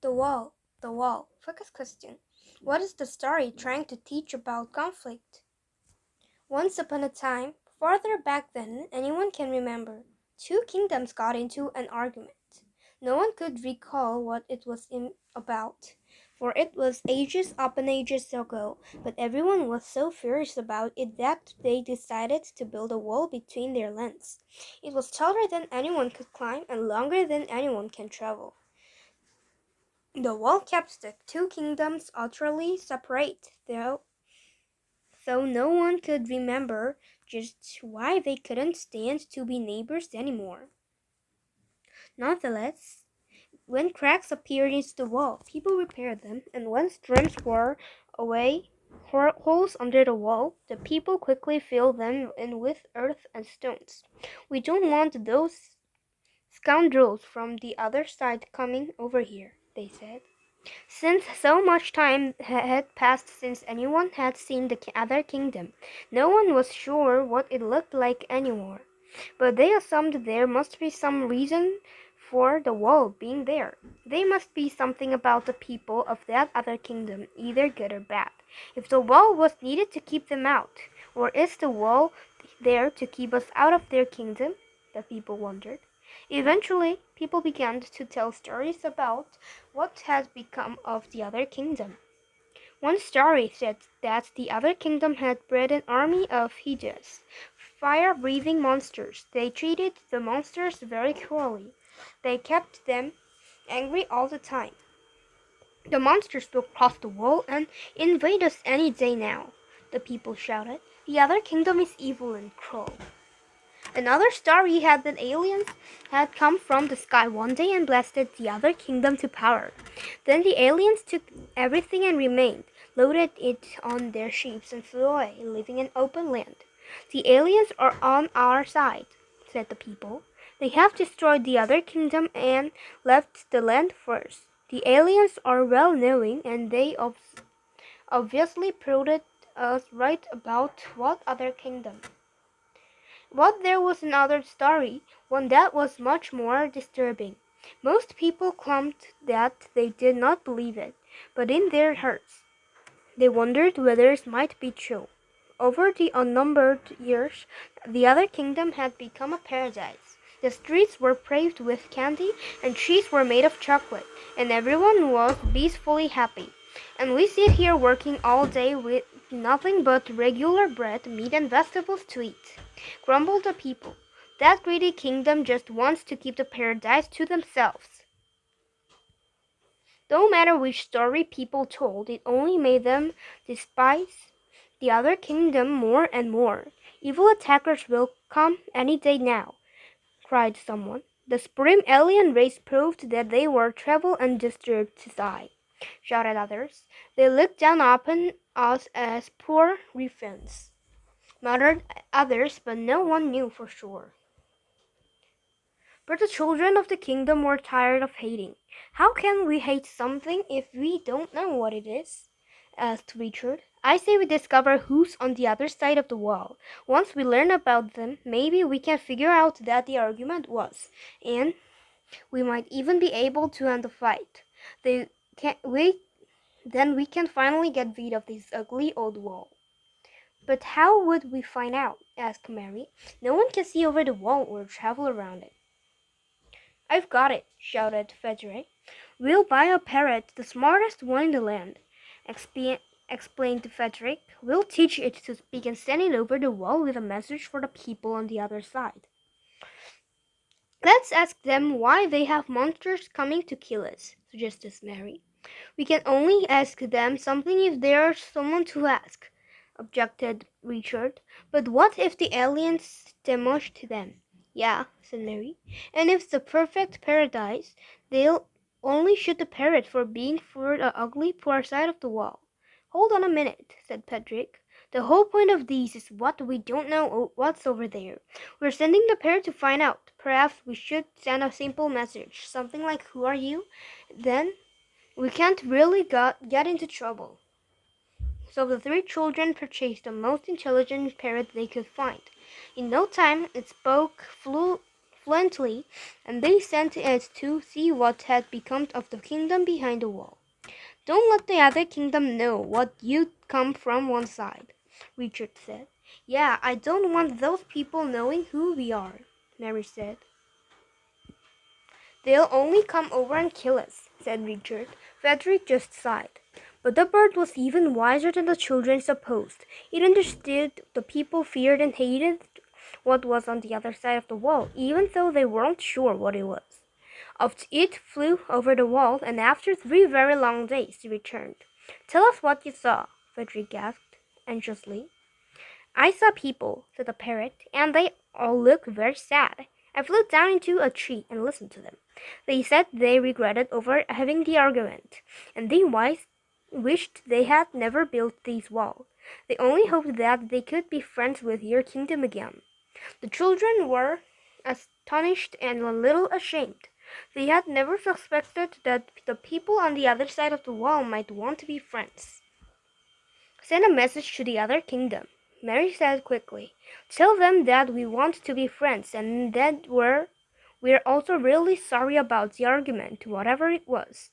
The wall, the wall. Focus question. What is the story trying to teach about conflict? Once upon a time, farther back than anyone can remember, two kingdoms got into an argument. No one could recall what it was about, for it was ages upon ages ago, but everyone was so furious about it that they decided to build a wall between their lands. It was taller than anyone could climb and longer than anyone can travel. The wall kept the two kingdoms utterly separate, though no one could remember just why they couldn't stand to be neighbors anymore. Nonetheless, when cracks appeared in the wall, people repaired them, and when storms wore away holes under the wall, the people quickly filled them in with earth and stones. We don't want those scoundrels from the other side coming over here, they said. Since so much time had passed since anyone had seen the other kingdom, no one was sure what it looked like anymore. But they assumed there must be some reason for the wall being there. There must be something about the people of that other kingdom, either good or bad. If the wall was needed to keep them out, or is the wall there to keep us out of their kingdom? The people wondered. Eventually, people began to tell stories about what had become of the other kingdom. One story said that the other kingdom had bred an army of hideous, fire-breathing monsters. They treated the monsters very cruelly. They kept them angry all the time. The monsters will cross the wall and invade us any day now, the people shouted. The other kingdom is evil and cruel. Another story had that aliens had come from the sky one day and blasted the other kingdom to power. Then the aliens took everything and remained, loaded it on their ships and flew away, leaving an open land. The aliens are on our side, said the people. They have destroyed the other kingdom and left the land first. The aliens are well knowing and they obviously proved us right about what other kingdom. But there was another story, one that was much more disturbing. Most people claimed that they did not believe it, but in their hearts they wondered whether it might be true. Over the unnumbered years, the other kingdom had become a paradise. The streets were paved with candy, and trees were made of chocolate, and everyone was peacefully happy. And we sit here working all day with nothing but regular bread, meat, and vegetables to eat, grumbled the people. That greedy kingdom just wants to keep the paradise to themselves. No matter which story people told, it only made them despise the other kingdom more and more. Evil attackers will come any day now, cried someone. The supreme alien race proved that they were travel and deserved to die, shouted others. They looked down upon us as poor ruffians, muttered others, but no one knew for sure. But the children of the kingdom were tired of hating. How can we hate something if we don't know what it is? Asked Richard. I say we discover who's on the other side of the wall. Once we learn about them, maybe we can figure out that the argument was, and we might even be able to end the fight. Then we can finally get rid of this ugly old wall. But how would we find out? Asked Mary. No one can see over the wall or travel around it. I've got it, shouted Frederick. We'll buy a parrot, the smartest one in the land, explained Frederick. We'll teach it to speak and send it over the wall with a message for the people on the other side. Let's ask them why they have monsters coming to kill us, suggested Mary. We can only ask them something if there's someone to ask, objected Richard. But what if the aliens demolished them? Yeah, said Mary. And if it's the perfect paradise, they'll only shoot the parrot for being for the ugly poor side of the wall. Hold on a minute, said Patrick. The whole point of these is what we don't know what's over there. We're sending the parrot to find out. Perhaps we should send a simple message, something like, "Who are you?" Then we can't really get into trouble. So the three children purchased the most intelligent parrot they could find. In no time, it spoke fluently, and they sent it to see what had become of the kingdom behind the wall. Don't let the other kingdom know what you come from one side, Richard said. Yeah, I don't want those people knowing who we are, Mary said. They'll only come over and kill us, said Richard. Frederick just sighed. But the bird was even wiser than the children supposed. It understood the people feared and hated what was on the other side of the wall, even though they weren't sure what it was. It flew over the wall, and after 3 very long days, it returned. Tell us what you saw, Frederick asked, anxiously. I saw people, said the parrot, and they all looked very sad. I flew down into a tree and listened to them. They said they regretted over having the argument, and they wished they had never built these walls. They only hoped that they could be friends with your kingdom again. The children were astonished and a little ashamed. They had never suspected that the people on the other side of the wall might want to be friends. Send a message to the other kingdom, Mary said quickly. Tell them that we want to be friends and that we're also really sorry about the argument, whatever it was.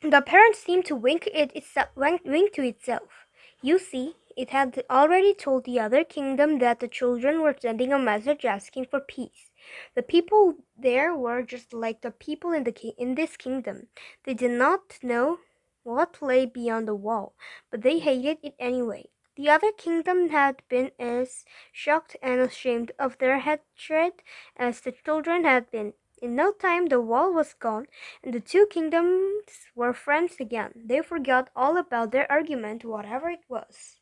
The parent seemed to wink to itself. You see, it had already told the other kingdom that the children were sending a message asking for peace. The people there were just like the people in this kingdom. They did not know what lay beyond the wall, but they hated it anyway. The other kingdom had been as shocked and ashamed of their hatred as the children had been. In no time the wall was gone, and the two kingdoms were friends again. They forgot all about their argument, whatever it was.